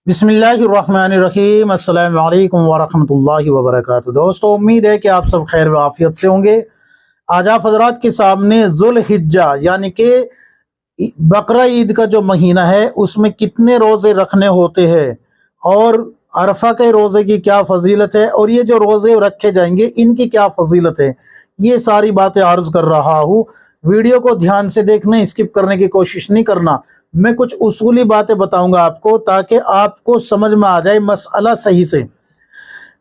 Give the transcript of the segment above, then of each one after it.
बिस्मिल्लाहिर्रहमानिर्रहीम। अस्सलाम वालेकुम वरहमतुल्लाहि वबरकातुहू। दोस्तों, उम्मीद है कि आप सब खैर व आफियत से होंगे। आज आप हजरात के सामने ज़ुल्हिज्जा यानी कि बकरा ईद का जो महीना है उसमें कितने रोज़े रखने होते हैं और अरफा के रोज़े की क्या फजीलत है और ये जो रोज़े रखे जाएंगे इनकी क्या फजीलत है, ये सारी बातें अर्ज़ कर रहा हूँ। वीडियो को ध्यान से देखना, स्किप करने की कोशिश नहीं करना। मैं कुछ उसूली बातें बताऊंगा आपको ताकि आपको समझ में आ जाए मसला सही से।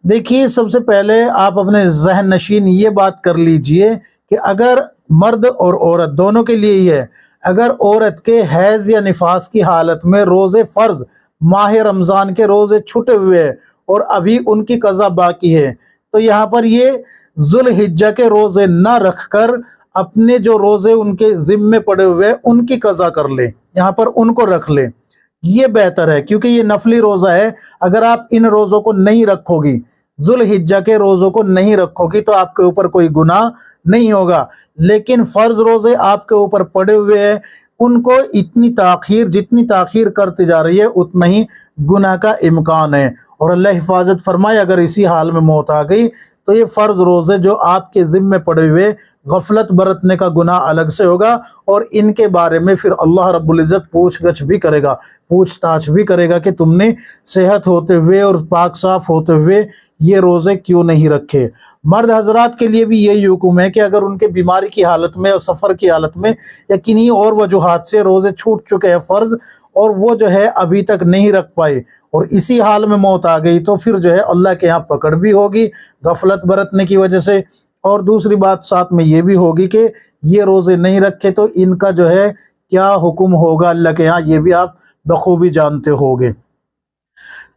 देखिए, सबसे पहले आप अपने जहन नशीन ये बात कर लीजिए कि अगर मर्द और औरत दोनों के लिए ही है, अगर औरत के हैज़ या निफास की हालत में रोज़े फ़र्ज़ माह रमज़ान के रोज़े छूटे हुए हैं और अभी उनकी कज़ा बाकी है, तो यहाँ पर ये ज़ुल्हिज्जा के रोज़े ना रख कर अपने जो रोज़े उनके ज़िम्मे पड़े हुए हैं उनकी कज़ा कर ले, यहाँ पर उनको रख ले। ये बेहतर है क्योंकि ये नफली रोज़ा है। अगर आप इन रोज़ों को नहीं रखोगी, ज़ुल्हिज्जा के रोज़ों को नहीं रखोगी, तो आपके ऊपर कोई गुनाह नहीं होगा। लेकिन फ़र्ज़ रोज़े आपके ऊपर पड़े हुए हैं, उनको इतनी ताख़ीर जितनी ताख़ीर करती जा रही है उतना ही गुनाह का इम्कान है। और अल्लाह हिफाजत फरमाए, अगर इसी हाल में मौत आ गई तो ये फ़र्ज़ रोज़े जो आपके ज़िम्मे पड़े हुए गफलत बरतने का गुनाह अलग से होगा और इनके बारे में फिर अल्लाह रब्बुल इज़्ज़त पूछगछ भी करेगा, पूछताछ भी करेगा कि तुमने सेहत होते हुए और पाक साफ होते हुए ये रोज़े क्यों नहीं रखे। मर्द हजरात के लिए भी यही हुक्म है कि अगर उनके बीमारी की हालत में और सफ़र की हालत में या किन्हीं और वजूहात से रोज़े छूट चुके हैं फ़र्ज़ और वो जो है अभी तक नहीं रख पाए और इसी हाल में मौत आ गई, तो फिर जो है अल्लाह के यहाँ पकड़ भी होगी गफलत बरतने की वजह से। और दूसरी बात साथ में ये भी होगी कि ये रोज़े नहीं रखे तो इनका जो है क्या हुक्म होगा अल्लाह के यहाँ, ये भी आप बखूबी जानते होगे।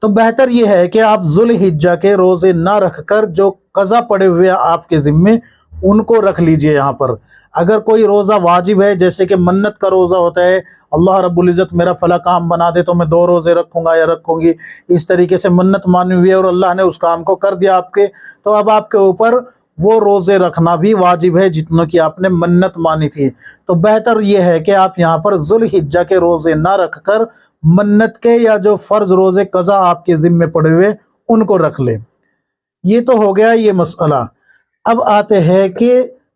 तो बेहतर ये है कि आप ज़ुल्हिज्जा के रोज़े ना रख कर जो कज़ा पड़े हुए आपके ज़िम्मे उनको रख लीजिए। यहाँ पर अगर कोई रोज़ा वाजिब है, जैसे कि मन्नत का रोज़ा होता है, अल्लाह रब्बुल इज़्ज़त मेरा फला काम बना दे तो मैं 2 रोज़े रखूँगा या रखूँगी, इस तरीके से मन्नत मानी हुई है और अल्लाह ने उस काम को कर दिया आपके, तो अब आपके ऊपर वो रोज़े रखना भी वाजिब है जितनों की आपने मन्नत मानी थी। तो बेहतर ये है कि आप यहाँ पर ज़ुल्हिज्जा के रोज़े ना रख कर मन्नत के या जो फ़र्ज़ रोज़े कज़ा आपके ज़िम्मे पड़े हुए उनको रख ले। ये तो हो गया ये मसला। अब आते हैं कि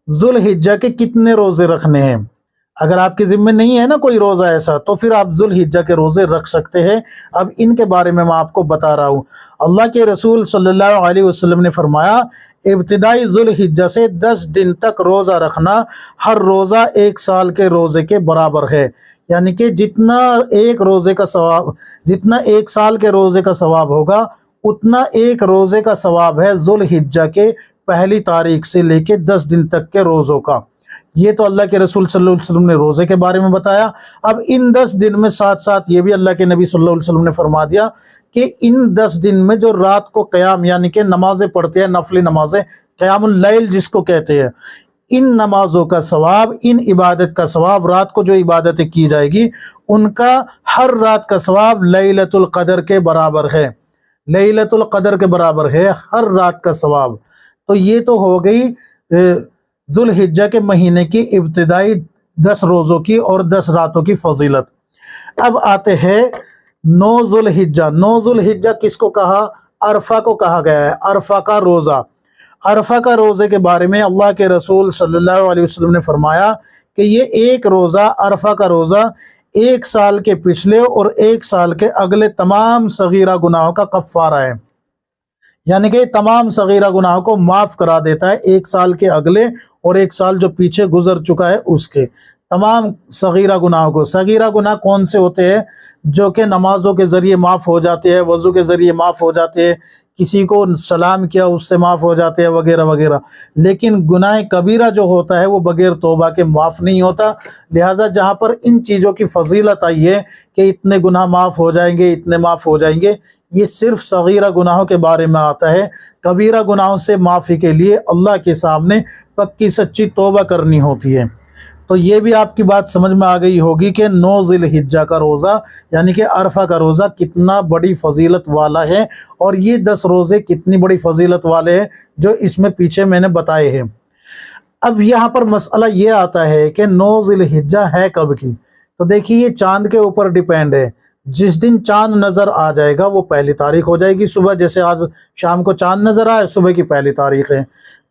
ज़ुल्हिज्जा के कितने रोज़े रखने हैं। अगर आपके ज़िम्मे नहीं है ना कोई रोज़ा ऐसा, तो फिर आप ज़ुल्हिज्जा के रोज़े रख सकते हैं। अब इनके बारे में मैं आपको बता रहा हूँ। अल्लाह के रसूल सल्लल्लाहु अलैहि वसल्लम ने फरमाया, इब्तिदाई ज़ुल्हिज्जा से 10 दिन तक रोज़ा रखना हर रोज़ा 1 साल के रोज़े के बराबर है। यानी कि जितना एक रोज़े का सवाब, जितना 1 साल के रोज़े का सवाब होगा उतना एक रोज़े का सवाब है ज़ुल्हिज्जा के पहली तारीख से लेके 10 दिन तक के रोज़ों का। ये तो अल्लाह के रसूल सल्लल्लाहु अलैहि वसल्लम ने रोज़े के बारे में बताया। अब इन 10 दिन में साथ साथ ये भी अल्लाह के नबी सल्लल्लाहु अलैहि वसल्लम ने फरमा दिया कि इन 10 दिन में जो रात को क़याम यानी कि नमाज़ें पढ़ते हैं, नफली नमाज़ें, क़यामुल लैल जिसको कहते हैं, इन नमाज़ों का सवाब, इन इबादत का सवाब, रात को जो इबादतें की जाएगी उनका हर रात का सवाब लैलतुल क़द्र के बराबर है, लैलतुल क़द्र के बराबर है हर रात का सवाब। तो ये तो हो गई ज़ुल्हिज्जा के महीने की इब्तिदाई 10 रोज़ों की और 10 रातों की फजीलत। अब आते हैं 9 ज़ुल्हिज्जा। 9 ज़ुल्हिज्जा किसको कहा? अरफा को कहा गया है, अरफा का रोज़ा। अरफा का रोज़े के बारे में अल्लाह के रसूल सल्लल्लाहु अलैहि वसल्लम ने फरमाया कि ये एक रोज़ा, अरफा का रोज़ा 1 साल के पिछले और 1 साल के अगले तमाम सगीरा गुनाहों का कफ़ारा है। यानी कि तमाम सगीरा गुनाहों को माफ़ करा देता है, 1 साल के अगले और 1 साल जो पीछे गुजर चुका है उसके तमाम सगीरा गुनाहों को। सगीरा गुनाह कौन से होते हैं? जो कि नमाज़ों के ज़रिए माफ़ हो जाते हैं, वज़ू के ज़रिए माफ़ हो जाते हैं, किसी को सलाम किया उससे माफ़ हो जाते हैं वगैरह वगैरह। लेकिन गुनाह कबीरा जो होता है वो बग़ैर तौबा के माफ़ नहीं होता। लिहाजा जहाँ पर इन चीज़ों की फजीलत आई है कि इतने गुनाह माफ़ हो जाएंगे, इतने माफ़ हो जाएंगे, ये सिर्फ सगीरा गुनाहों के बारे में आता है। कबीरा गुनाहों से माफ़ी के लिए अल्लाह के सामने पक्की सच्ची तौबा करनी होती है। तो ये भी आपकी बात समझ में आ गई होगी कि 9 ज़िल्हिज्जा का रोज़ा यानी कि अरफा का रोज़ा कितना बड़ी फजीलत वाला है और ये 10 रोज़े कितनी बड़ी फजीलत वाले हैं जो इसमें पीछे मैंने बताए हैं। अब यहाँ पर मसला ये आता है कि 9 ज़िल्हिज्जा है कब की? तो देखिए, ये चांद के ऊपर डिपेंड है। جس دن چاند نظر آ جائے گا وہ پہلی تاریخ ہو جائے گی صبح، جیسے آج شام کو چاند نظر آئے صبح کی پہلی تاریخ ہے۔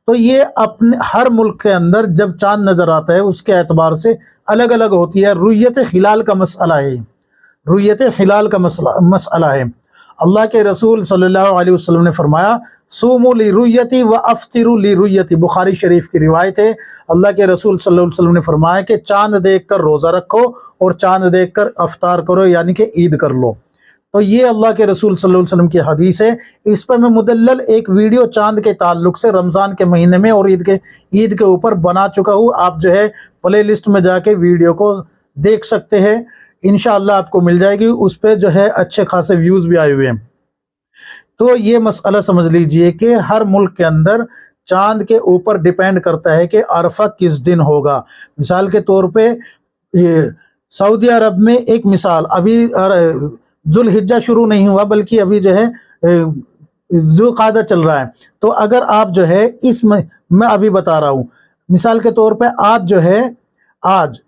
تو یہ اپنے ہر ملک کے اندر جب چاند نظر آتا ہے اس کے اعتبار سے الگ الگ ہوتی ہے۔ رؤیت ہلال کا مسئلہ ہے، رؤیت ہلال کا مسئلہ ہے۔ اللہ کے رسول صلی اللہ علیہ وسلم نے فرمایا صوموا لرؤیتی وافطروا لرؤیتی، بخاری شریف کی روایت ہے۔ اللہ کے رسول صلی اللہ علیہ وسلم نے فرمایا کہ چاند دیکھ کر روزہ رکھو اور چاند دیکھ کر افطار کرو، یعنی کہ عید کر لو۔ تو یہ اللہ کے رسول صلی اللہ علیہ وسلم کی حدیث ہے۔ اس پر میں مدلل ایک ویڈیو چاند کے تعلق سے رمضان کے مہینے میں اور عید کے اوپر بنا چکا ہوں، آپ جو ہے پلے لسٹ میں جا کے ویڈیو کو دیکھ سکتے ہیں، انشاءاللہ آپ کو مل جائے گی۔ اس پہ جو ہے اچھے خاصے ویوز بھی آئے ہوئے ہیں۔ تو یہ مسئلہ سمجھ لیجئے کہ ہر ملک کے اندر چاند کے اوپر ڈیپینڈ کرتا ہے کہ عرفہ کس دن ہوگا۔ مثال کے طور پہ سعودی عرب میں ایک مثال، ابھی ذوالحجہ شروع نہیں ہوا بلکہ ابھی جو ہے ذوالقعدہ چل رہا ہے۔ تو اگر آپ جو ہے اس میں ابھی بتا رہا ہوں، مثال کے طور پہ آج جو ہے آج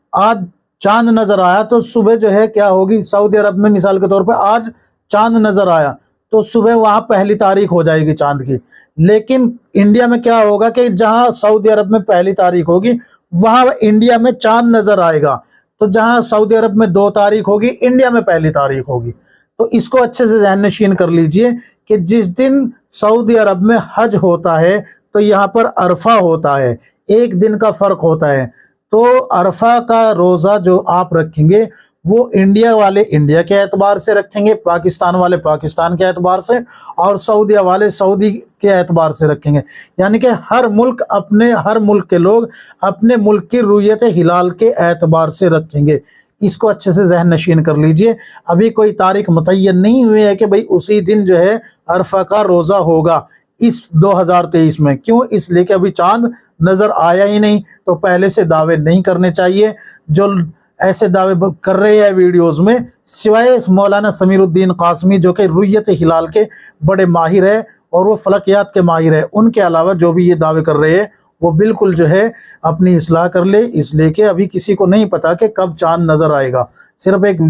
چاند نظر آیا تو صبح جو ہے کیا ہوگی، سعودی عرب میں مثال کے طور پہ آج چاند نظر آیا تو صبح وہاں پہلی تاریخ ہو جائے گی چاند کی۔ لیکن انڈیا میں کیا ہوگا کہ جہاں سعودی عرب میں پہلی تاریخ ہوگی وہاں انڈیا میں چاند نظر آئے گا، تو جہاں سعودی عرب میں 2 تاریخ ہوگی انڈیا میں پہلی تاریخ ہوگی۔ تو اس کو اچھے سے ذہن نشین کر لیجئے کہ جس دن سعودی عرب میں حج ہوتا ہے تو یہاں پر عرفہ ہوتا ہے، ایک دن کا فرق ہوتا ہے۔ تو عرفہ کا روزہ جو آپ رکھیں گے وہ انڈیا والے انڈیا کے اعتبار سے رکھیں گے، پاکستان والے پاکستان کے اعتبار سے، اور سعودیہ والے سعودی کے اعتبار سے رکھیں گے۔ یعنی کہ ہر ملک کے لوگ اپنے ملک کی رؤیت ہلال کے اعتبار سے رکھیں گے۔ اس کو اچھے سے ذہن نشین کر لیجئے۔ ابھی کوئی تاریخ متعین نہیں ہوئی ہے کہ بھئی اسی دن جو ہے عرفہ کا روزہ ہوگا اس 2023 میں۔ کیوں؟ اس لیے کہ ابھی چاند نظر آیا ہی نہیں، تو پہلے سے دعوے نہیں کرنے چاہیے۔ جو ایسے دعوے کر رہے ہیں ویڈیوز میں، سوائے مولانا سمیر الدین قاسمی جو کہ رؤیت ہلال کے بڑے ماہر ہے اور وہ فلکیات کے ماہر ہے، ان کے علاوہ جو بھی یہ دعوے کر رہے ہیں وہ بالکل جو ہے اپنی اصلاح کر لے، اس لیے کہ ابھی کسی کو نہیں پتا کہ کب چاند نظر آئے گا۔ صرف ایک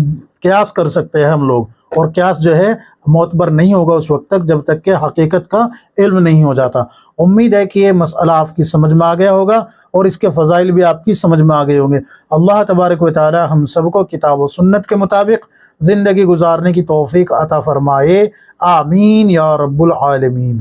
قیاس کر سکتے ہیں ہم لوگ، اور قیاس جو ہے معتبر نہیں ہوگا اس وقت تک جب تک کہ حقیقت کا علم نہیں ہو جاتا۔ امید ہے کہ یہ مسئلہ آپ کی سمجھ میں آ گیا ہوگا اور اس کے فضائل بھی آپ کی سمجھ میں آ گئے ہوں گے۔ اللہ تبارک و تعالی ہم سب کو کتاب و سنت کے مطابق زندگی گزارنے کی توفیق عطا فرمائے، آمین یا رب العالمین۔